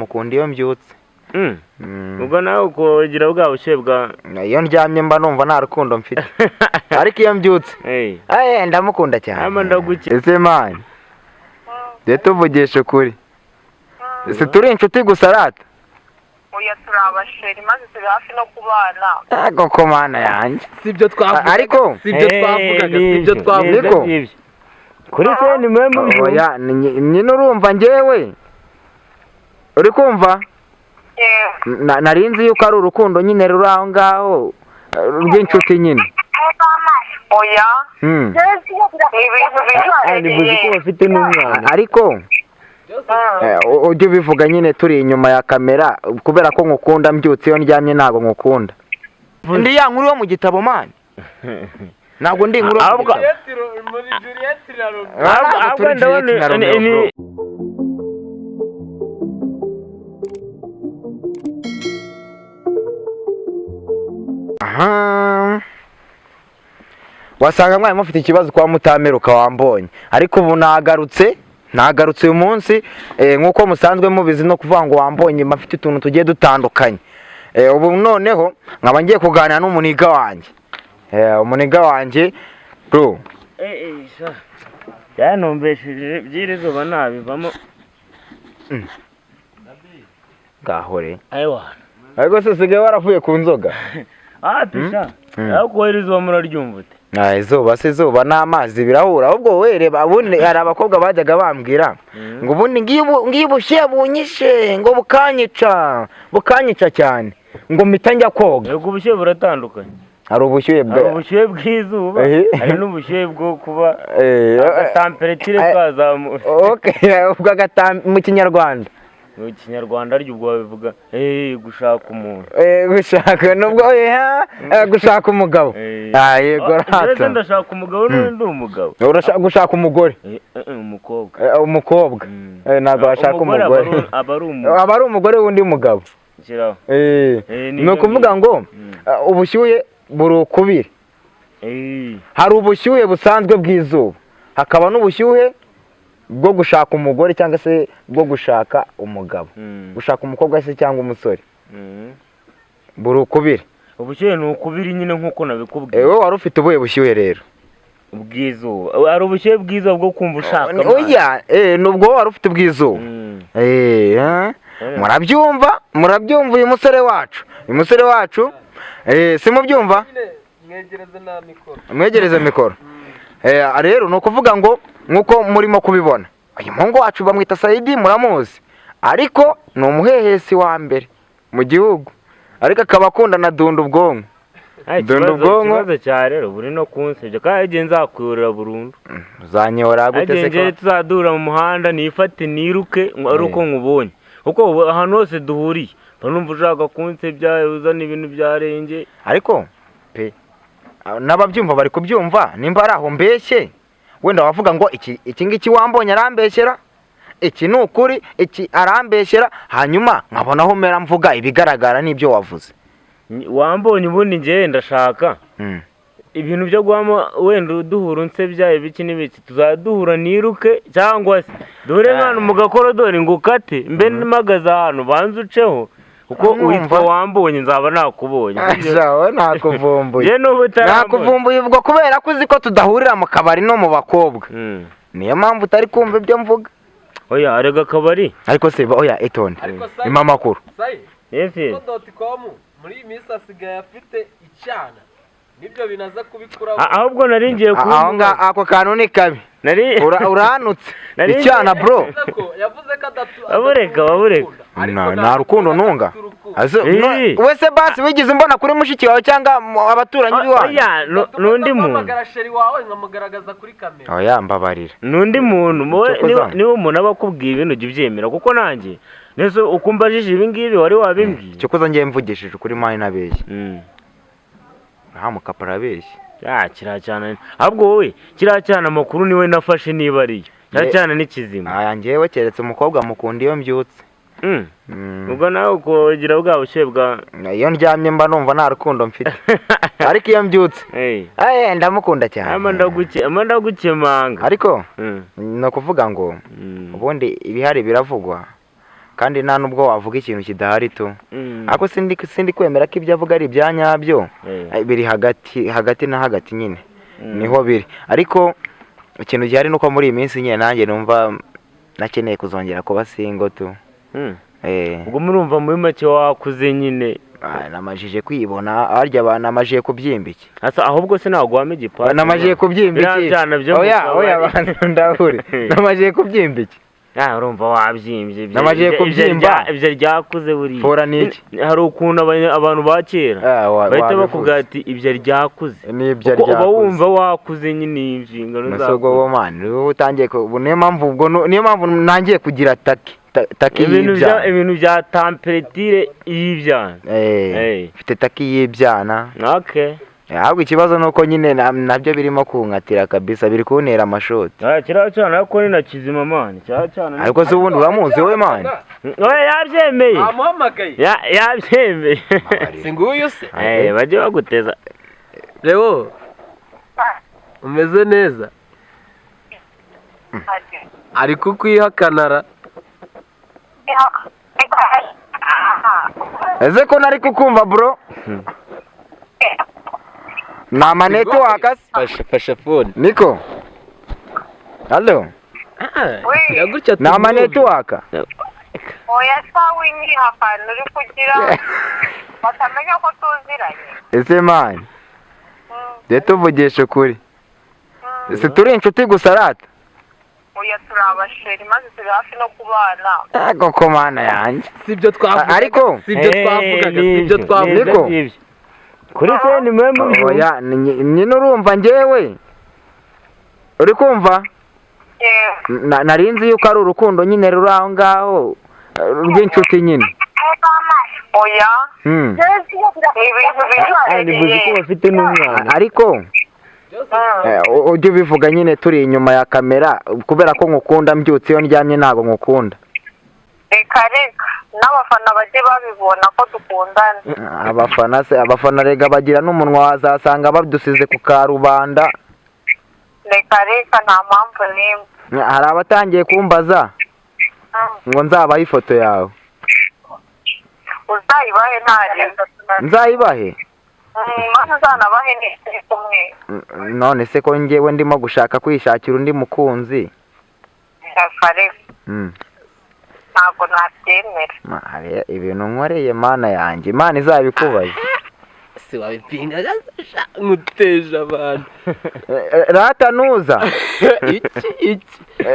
mukunda iyo mbyutse. ubwo nawe ukogira bwa bushyuhe bwa iyo ndyamye mba numva nta rukundo mfite ariko iyo mbyutse ndamukunda cyane. Ese mani de tuvugisha ukuri ese turi inshuti gusa rata? Oya turabasheri maze turi hafi no kubana. Koko mana yanjye sibyo twavuga ariko sibyo twavuga kuri se ni mwe mu byo. oya nyine urumva njyewe uri kumva narinzi yuko ari urukundo nyine ruri aho ngaho rw'inshuti nyine. Oya nibuze ko bafite n'umwana ariko ujye ubivuga nyine turi inyuma ya kamera kubera ko nkukunda mbyutse iyo ndyamye ntabwo nkukunda. Ndi ya nkuru yo mu gitabo mani ntabwo ndi inkuru yo mu gitabo. ahubwo ndabona wasanga mwari mufite ikibazo kwa mutameruka wambonye ariko ubu nagarutse uyu munsi nk'uko musanzwe mubizi no kuvuga ngo wambonye mafite utuntu tugiye dutandukanye. Ubu noneho nkaba ngiye kuganira n'umuniga wanjye umuniga wanjye bro yanumbesheje byirizuba nabivamo gahore ariko se sigaye waravuye ku nzoga pisha ariko irizuba muraryumva ute? izuba n'amazi birahura ahubwo wereba ubundi hari abakobwa bajyaga bambwira ngo ubundi ngiye ubushyuhe bunyishe ngo bukanyica cyane ngo mpita njya koga. Yego ubushyuhe buratandukanye, hari ubushyuhe bw'izuba hari n'ubushyuhe bwo kuba agatamperetire kazamutse. mu kinyarwanda aryo ubwo babivuga gushaka umuntu gushaka umugabo. Yego rata ndashaka umugabo n'undi umugabo urashaka gushaka umugore umukobwa ntabwo washaka umugore aba ari umugore w'undi mugabo. Ni ukuvuga ngo ubushyuhe buri ukubiri, hari ubushyuhe busanzwe bw'izuba hakaba n'ubushyuhe bwo gushaka umugore cyangwa se bwo gushaka umugabo, gushaka umukobwa se cyangwa umusore buri ukubiri. Ubushyuhe ni ukubiri nyine nk'uko nabikubwiye. Wowe wari ufite ubuhe bushyuhe rero? Ubw'izuba. Hari ubushyuhe bw'izuba bwo kumva ushaka amazi. Oya nubwo wari ufite ubw'izuba. Murabyumva uyu musore wacu simubyumva? Mwegereze mikoro. Rero ni ukuvuga ngo nk'uko murimo kubibona uyu muhungu wacu bamwita Saidi, muramuzi, ariko ni umuhehesi wa mbere mu gihugu, ariko akaba akunda na dunda ubwonko. Ikibazo cya rero buri no kunsebya kandi igihe nzakwihorera burundu. Uzanyihora gute se? Igihe tuzadura mu muhanda nifate niruke ari uko nkubonye, kuko ahantu hose duhuriye numva ushaka kunsebya uzana ibintu byarenge. Ariko pe n'ababyumva bari kubyumva, nimba ari aho mbeshye wenda wavuga ngo iki ngiki wambonye arambeshyera, iki ni ukuri, iki arambeshyera, hanyuma nkabonaho mera mvuga ibigaragara n'ibyo wavuze. Wambonye ubundi njye ndashaka ibintu byo guhama wenda duhura unsebya ibiki n'ibiki, tuzaduhura niruke cyangwa se dore nk'ahantu mu gakorodori ngo ukate mbe mpagaze ahantu banze uceho kuko witwa wambonye nzaba nakubonye. Nakuvumbuye ubwo kubera ko uzi ko tudahurira mu kabari no mu bakobwa, niyo mpamvu utari kumva ibyo mvuga. Oya arega akabari ariko se oya etonde imama makuru muri iyi minsi asigaye afite icyana, nibyo binaza kubikuraho. Ahubwo naringiye kuvuga ako kantu ni kabi, uranutse icyana bro. Yavuze ko babureka nta rukundo ntunga wese basi wigize mbona kuri mushiki wawe cyangwa abaturanyi b'iwanyu n'undi muntu sheri wawe nkamugaragaza kuri kamera. Oya mbabarira n'undi muntu niba umuntu aba akubwiye ibintu jya ubyemera, kuko nanjye nese ukumbajije ibi ngibi wari wabimbwiye. cyo kuza ngiye mvugishije kuri mani nabeshye aha mukapara abeshye kiriya cyane. Ahubwo wowe kiriya cyane amakuru niwe nafashe niba ariyo kiriya cyane ni kizima. Njyewe keretse umukobwa mukunda iyo mbyutse. Ubwo nawe ukogira bwa bushyuhe bwa iyo ndyamye mba numva nta rukundo mfite ariko iyo mbyutse ndamukunda cyane. ama ndagukemanga. Ariko ni ukuvuga ngo ubundi ibihari biravugwa kandi nta nubwo wavuga ikintu kidahari tu ariko sindi kwemera ko ibyo avuga ari ibya nyabyo biri hagati na hagati nyine niho biri ariko ikintu gihari nuko muri iyi minsi nyine nanjye numva nakeneye kuzongera kuba single tu ubwo murumva muri make wakuze nyine namajije kwibona harya abantu amajije kubyimba iki ahubwo se ntabwo wame igipasi namajije kubyimba iki oya abantu ndahure namajije kubyimba iki urumva wabyimbye namajije kubyimba ibyo ryakuze buriya fora niki hari ukuntu abantu ba kera bahita bakubwira ati ibyo ryakuze uba wumva wakuze nyine inshingano zawe ubwo mani utangiye niyo mpamvu nangiye kugira taki y'ibyana ibintu bya temperatire y'ibyana mfite taki y'ibyana ahubwo ikibazo ni uko nyine nabyo birimo kunkatira kabisa biri kuntera amashoti kiriya cyana ariko ni na kizima mani ariko se ubundi uramuzi we mani yabyemeye yabyemeye si nguyu se bajye baguteza rero umeze neza ari kukwihakanara ese ko nari kukumva bro na maneti wakase fasha phone niko hallo na maneti waka oya sawa inyihakana uri kugira batamenya ko tuziranye ese mani tuvugisha ukuri ese turi inshuti gusa rata oya turi abasheri maze turi hafi no kubana koko mana yanjye sibyo twavuga ariko sibyo twavuga kuri se ni mwe mu oya nyine urumva njyewe uri kumva narinzi yuko ari urukundo nyine ruri aho ngaho rw'inshuti nyine oya ntibuzi ko bafite n'umwana ariko ujye ubivuga nyine turi inyuma ya kamera kubera ko nkukunda mbyutse iyo ndyamye ntabwo nkukunda reka n'abafana bajye babibona ko dukundana abafana rega bagira n'umunwa wazasanga badusize ku karubanda reka nta mpamvu n'imwe hari abatangiye kumbaza ngo nzabahe ifoto yawe uzayibahe ntarengwa nzayibahe maze uzanabahe n'ikiri kumwe none se ko njyewe ndimo gushaka kwishakira undi mukunzi ntabwo nabyemera ibintu nkoreye mana yanjye imana izabikubaye si wabipinga nguteje abantu rata nuza iki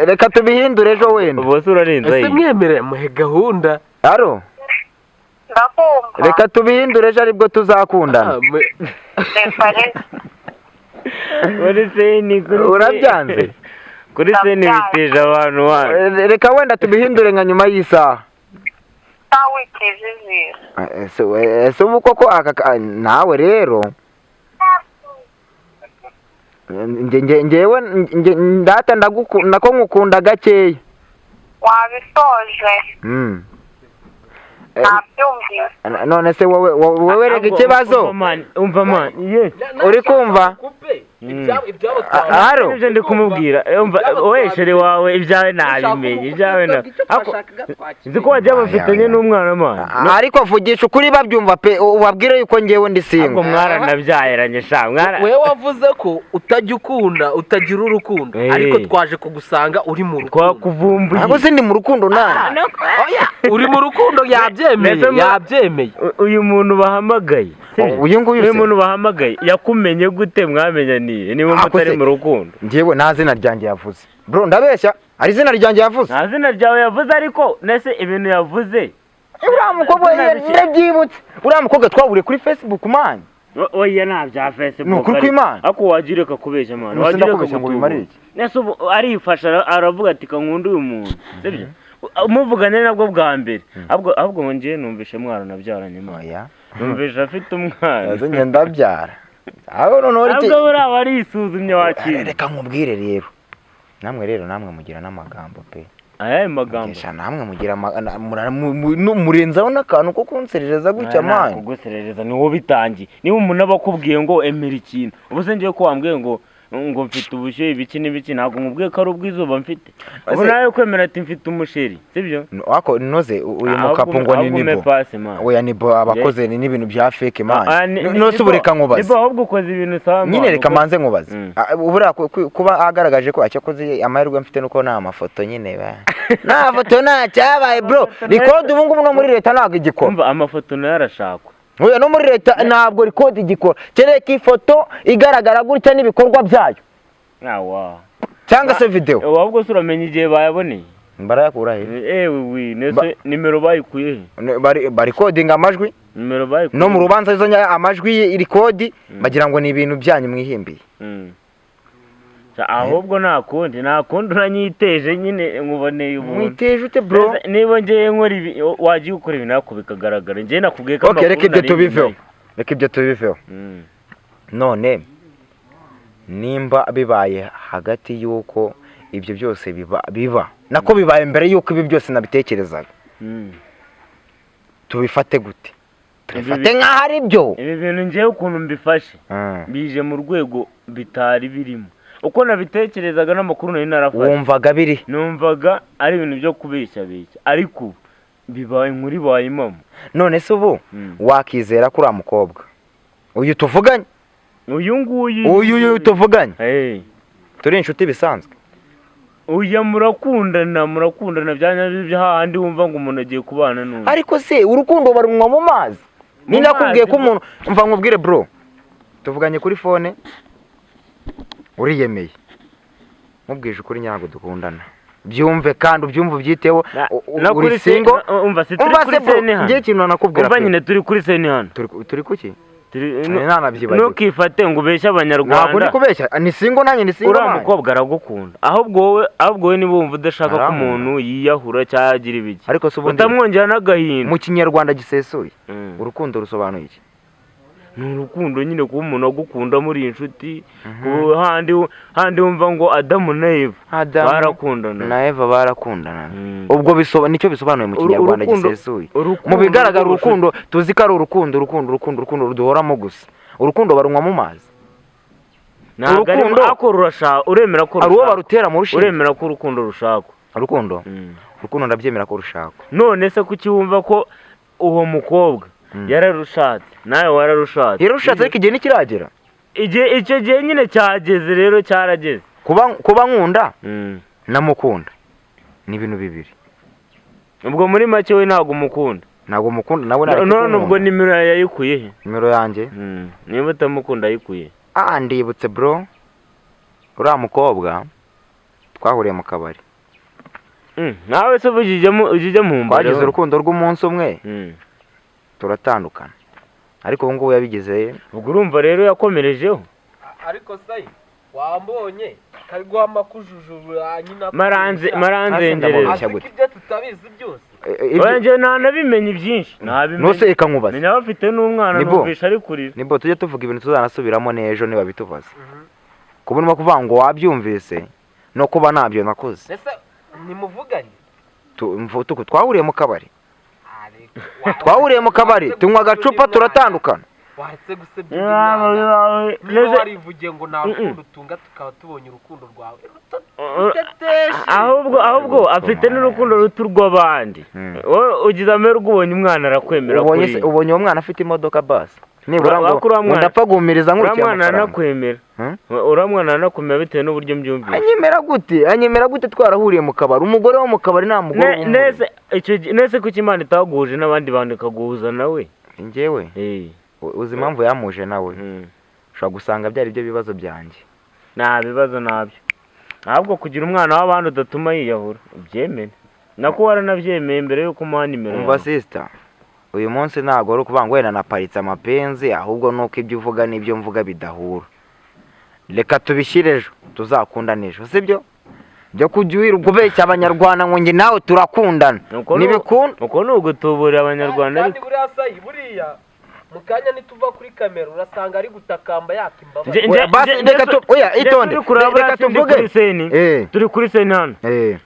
reka tubihindure ejo wenda bose urarinze ese mwemerera muhe gahunda aro ndakumva reka tubihindure ejo aribwo tuzakundana urabyanze kuri se ntibiteje abantu reka wenda tubihindure nka nyuma y'isaha ese ubu koko nawe rero njyewe ndata nako nkukunda gakeya wabisoje nabyumvise none se wowe rega ikibazo umva mani uri kumva haro ibyo ndi kumubwira weshere wawe ibyawe nabimenye ibyawe nzi ko wajya bafitanye n'umwana mani ariko vugisha ukuri babyumva pe ubabwire yuko ngewe ndi singo ahubwo mwaranabyayiranye sha wewe wavuze ko utajya ukunda utagira urukundo ariko twaje kugusanga uri mu rukundo twakuvumbuye ntabwo se ndi mu rukundo nawe uri mu rukundo yabyemeye uyu muntu bahamagaye uyu muntu bahamagaye yakumenye gute mwamenyaniye niba mutari mu rukundo njyewe nta zina ryanjye yavuze bro ndabeshya ari izina ryanjye yavuze nta zina ryawe yavuze ariko nese ibintu yavuze uriya mukobwa yabyibutse uriya mukobwa twahuriye kuri Facebook man oya nta bya Facebook ni ukuri kw'Imana ako wagireka kubeshya man wagireka ngo bimare iki nese arifasha aravuga ati kankunda uyu muntu sibyo umuvugane nabwo bwa mbere ahubwo ngo ngiye numvishe mwana nabyaranye moya numvishe afite umwana azanye ndabyara aho none uri ahubwo buriya warisuzumye wakira reka nkubwire rero namwe mugira n'amagambo pe ayaye magambo namwe mugira murenzaho n'akantu ko kunserereza gutya mani kuguserereza ni wowe bitangiye niba umuntu aba akubwiye ngo emera ikintu ubu se ngiye ko wambwiye ngo ngo mfite ubushyuhe ibiki n'ibiki ntabwo nkubwiye ko ari ubw'izuba mfite ubu nawe kwemera ati mfite umusheri sibyo wako noze uyu mukapu ngo ni nibo oya nibo abakoze ni n'ibintu bya fake man nose ubureka nkubaze nibo ahubwo ukoze ibintu sawa nyine reka manze nkubaze ubura kuba agaragaje ko acyakoze amahirwe mfite nuko nta mafoto nyine nta foto nta cyabaye bro record ubu ngubu no muri leta ntabwo igikora umva amafoto nayo arashakwa oya no muri leta ntabwo record igikora kereka ifoto igaragara gutya n'ibikorwa byayo cyangwa se video ahubwo se uramenya igihe bayaboneye barayakura he nese nimero bayikuye he bari coding amajwi nimero bayikuye no mu rubanza izo amajwi record bagira ngo ni ibintu byanyu mwihimbiye ahubwo nta kundi uranyiteje nyine nkuboneye ubuntu mwiteje ute bro niba ngiye nkora ibi wagiye ukora ibintu nako bikagaragara njye nakubwiye ko amakuru reka ibyo tubiveho none nimba bibaye hagati y'uko ibyo byose biba nako bibaye mbere y'uko ibi byose nabitekerezaga tubifate gute tubifate nk'aho ari byo ibi bintu ngewe ukuntu mbifashe bije mu rwego bitari birimo uko nabitekerezaga n'amakuru nari narafashe wumvaga biri numvaga ari ibintu byo kubeshya ariko bibaye muri bayimamo none se ubu wakizera kuri mukobwa uyu tuvuganye uyu tuvuganye turi inshuti bisanzwe uya murakundana byanyabyo hahandi wumva ngo umuntu agiye kubana n'undi ariko se urukundo barunywa mu mazi ni nakubwiye ko umuntu mva nkubwire bro tuvuganye kuri phone uriyemeye mubwije ukuri nyago dukundana byumve kandi ubyumva ubyiteho uri singo umva se turi kuri sene hano ngiye kintu nakubwira umva nyine turi kuri sene hano turi kuki ntukifate ngo ubeshye abanyarwanda ntabwo uri kubeshya ni singo nanjye ni singo uriya mukobwa aragukunda ahubwo wowe niba wumva udashaka ko umuntu yiyahura cyangwa agira ibiki ariko se ubundi utamwongera n'agahinda mu kinyarwanda gisesuye urukundo rusobanuye iki ni urukundo nyine kuba umuntu agukunda muri inshuti handi wumva ngo Adamu na Eva barakundana na Eva barakundana ubwo nicyo bisobanuye mu kinyarwanda gisesuye mu bigaragara urukundo tuzi ko ari urukundo ruduhoramo gusa urukundo barunywa mu mazi urukundo uremera ko ari uwo barutera mu rushinge uremera ko urukundo rushakwa urukundo ndabyemera ko rushakwa none se kuki wumva ko uwo mukobwa yararushatse nawe wararushatse yararushatse ariko igihe ntikiragera icyo gihe nyine cyageze rero cyarageze kuba nkunda namukunda ni ibintu bibiri ubwo muri make we ntabwo umukunda nawe none ubwo nimero yayikuye he nimero yanjye niba utamukunda ayikuye ndibutse bro uriya mukobwa twahuriye mu kabari nawe se ujya mu mbare twagize urukundo rw'umunsi umwe turatandukana ariko ubu ngubu yabigize ubwo urumva rero yakomerejeho ariko sayi wambonye kari guhama kujujura nyina maranze ngereza ibyo tutabizi byose wanje nanabimenye byinshi nose reka nkubaze menya bafite n'umwana numvisha ari kurira nibo tujye tuvuga ibintu tuzanasubiramo n'ejo niba bitubaza kuba urimo kuvuga ngo wabyumvise no kuba ntabyo nakoze ese nimuvuganye twahuriye mu kabari twahuriye mu kabari tunywa agacupa turatandukana wahetse gusebya niba warivugiye ngo nta rukundo utunga tukaba tubonye urukundo rwawe ahubwo afite n'urukundo ruto rw'abandi ugize amahirwe ubonye umwana arakwemera ubonye uwo mwana afite imodoka basi nibura ngo ndapfa guhumiriza nk'urukiye amafaranga uriya mwana anakwemera bitewe n'uburyo mbyumvise anyemera gute twarahuriye mu kabari umugore wo mu kabari nta mugore nese kuki Imana itaguhuje n'abandi bantu ikaguhuza nawe njyewe uzi impamvu yamuje nawe ushobora gusanga byari byo bibazo byanjye nta bibazo nabyo ahubwo kugira umwana w'abandi udatuma yiyahura ubyemere nako waranabyemeye mbere yuko umuha nimero yawe umva sister uyu munsi ntabwo ari ukuvuga ngo wenda naparitse amapenzi ahubwo nuko ibyo uvuga n'ibyo mvuga bidahura reka tubishyire ejo tuzakundana ejo sibyo byo kujya wirirwa ubeshya abanyarwanda ngo njye nawe turakundana ntibikunda uko ni ugutuburira abanyarwanda kandi buriya sayi buriya mu kanya nituva kuri kamera urasanga ari gutakamba yaka reka tuvuge turi kuri seni hano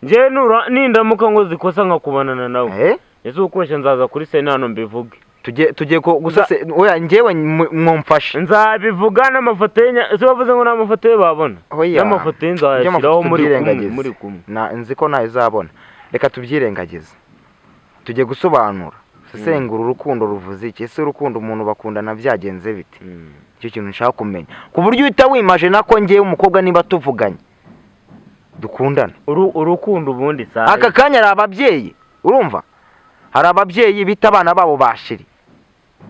njyewe nindamuka ngo zikosa nkakubonana nawe ese ukoshya nzaza kuri seni hano mbivuge tugiye gusa oya njyewe mwumfashe nzabivuga n'amafoto ye se bavuze ngo n'amafoto ye babona n'amafoto ye nzayashyiraho muri kumwe nzi ko nayo uzabona reka tubyirengagize tugiye gusobanura sesengura urukundo ruvuze iki ese urukundo umuntu bakundana byagenze bite icyo kintu nshaka kumenya ku buryo uhita wimaje nako ngewe umukobwa niba tuvuganye dukundana urukundo ubundi sawa aka kanya ari ababyeyi urumva hari ababyeyi bita abana babo bashiri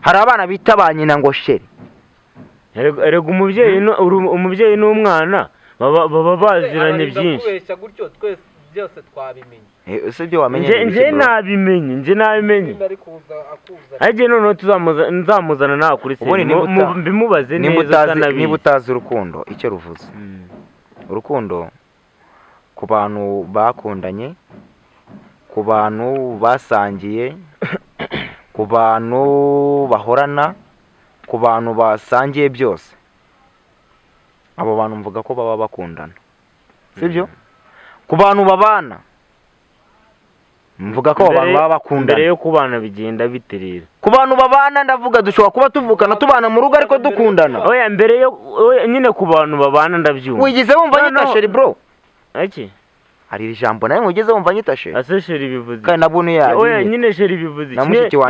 hari abana bita ba nyina ngo sheri erega umubyeyi n'umwana baba baziranye byinshi byose twabimenye ese byo wamenye nje nabimenye aje none nzamuzana nawe kuri se bimubaze neza niba utazi urukundo icyo ruvuze urukundo ku bantu bakundanye ku bantu basangiye ku bantu bahorana ku bantu basangiye byose abo bantu mvuga ko baba bakundana sibyo ku bantu babana mvuga ko abantu baba bakundana mbere yo kubana bigenda biterera ku bantu babana ndavuga dushobora kuba tuvukana tubana mu rugo ariko dukundana oya mbere yo nyine ku bantu babana ndabyumva wigize wumva nyita sheri bro iki hari ijambo nawe wigize wumva nyita sheri ase sheri bivuze kandi nabone yaje oya nyine sheri bivuze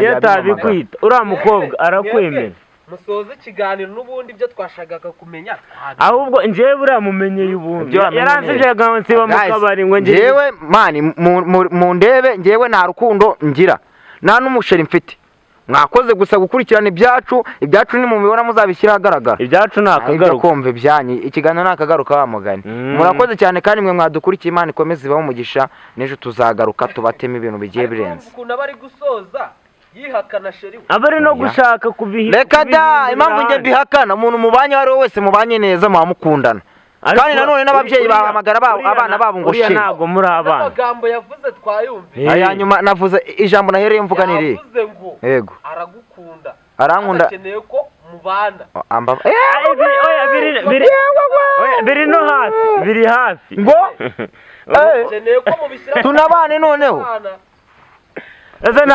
yatabikwita uriya mukobwa arakwemera musoze ikiganiro n'ubundi byo twashakaga kumenya ahubwo njyewe buriya mumenyeye ubundi yaransibyaga nsiba mu kabari ngo njyewe mani mu ndebe njyewe nta rukundo ngira nta n'umusheri mfite mwakoze gusa gukurikirana ibyacu ni mu mibona muzabishyira ahagaragara ibyacu ni akagaruka kumva ibyanyu ikiganiro ni akagaruka wa mugani murakoze cyane kandi mwe mwadukurikiye Imana ikomeze ibaho umugisha n'ejo tuzagaruka tubatema ibintu bigiye birenze ukuntu abari gusoza yihakana sheri abari no gushaka kubiha reka da impamvu njye mbihakana umuntu mubanye ari wese mubanye neza muhamukundana kandi nanone n'ababyeyi bahamagara abana babo ngo sheri ntago muri abana amagambo yavuze twayumve hanyuma navuze ijambo nahereye mvuga niri yavuze ngo yego aragukunda arankunda akeneye ko mubana biri no hafi biri hafi ngo akeneye ko mubishyira tunabane noneho ese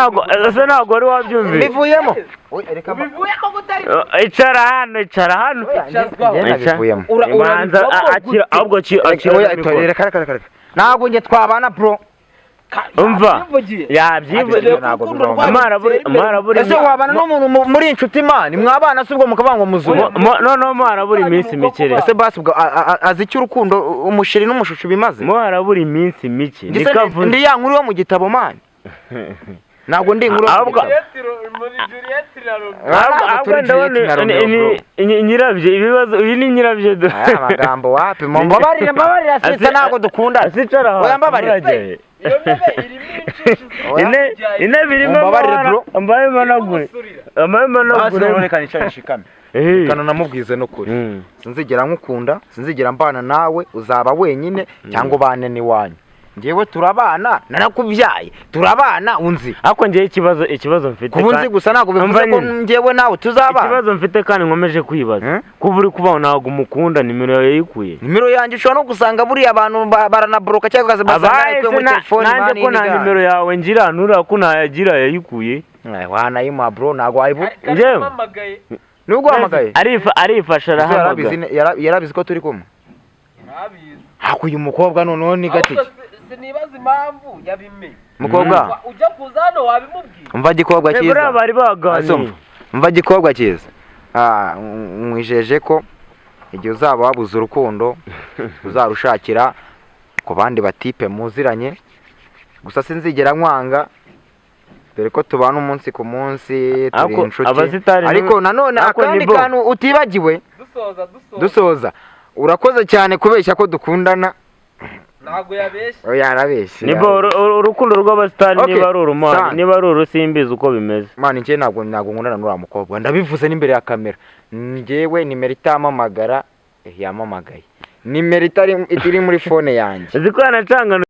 ntabwo wari wabyumvise bivuyemo icara hano bivuyemo ubanza ahubwo ntabwo njye twabana bro umva yabyivuye ese wabana n'umuntu muri inshuti mani mwabana se ubwo mukabanga muzuma noneho muharabura iminsi mike ese basi ubwo azi icyo urukundo umusheri n'umushushu bimaze muharabura iminsi mike ndi ya nkuru yo mu gitabo mani ntabwo ndi inkuru nyirabyo ibibazo ibi ni nyirabyo amagambo wapi mbabarira sita ntabwo dukunda oya mbabarira intebe irimo ambaye managure reka nicare nshikame kana namubwize no kuri sinzigera nkukunda sinzigera mbana nawe uzaba wenyine cyangwa ubane n'iwanyu ngewe turabana narakubyaye turabana unzi ariko ngewe ikibazo mfite kubunzi gusa ntabwo bivuze ko ngewe nawe tuzabana ikibazo mfite kandi nkomeje kwibaza kuba uri kubaho ntabwo umukunda nimero yawe yayikuye nimero yanjye ushobora no gusanga buriya abantu baranaboroka cyangwa bakazibasanga ariko muri telefone nanjye ko nta nimero yawe ngira ntura ko ntayagira yayikuye wanayima bro ntabwo wayibu ngewe nubwo wahamagaye arifasha arahamagara yarabizi ko turi kumwe hakuye umukobwa noneho ni gatike sinibaza impamvu yabimenye mukobwa ujya kuza hano wabimubwira umva gikobwa cyiza buriya bari baganiriye umva gikobwa cyiza mwijeje ko igihe uzaba wabuze urukundo uzarushakira ku bandi batipe muziranye gusa sinzigera nkwanga dore ko tubana umunsi ku munsi turi inshuti ariko nanone akandi kantu utibagiwe dusoza urakoze cyane kubeshya ko dukundana ntabwo yabeshye yarabeshye niba urukundo rw'abasitari niba ari urumani niba ari urusimbizi uko bimeze mani njye ntabwo nkundana n'uriya mukobwa ndabivuze n'imbere ya kamera njyewe nimero itamamagara yamamagaye nimero itari muri fone yanjye uzi ko yanacangana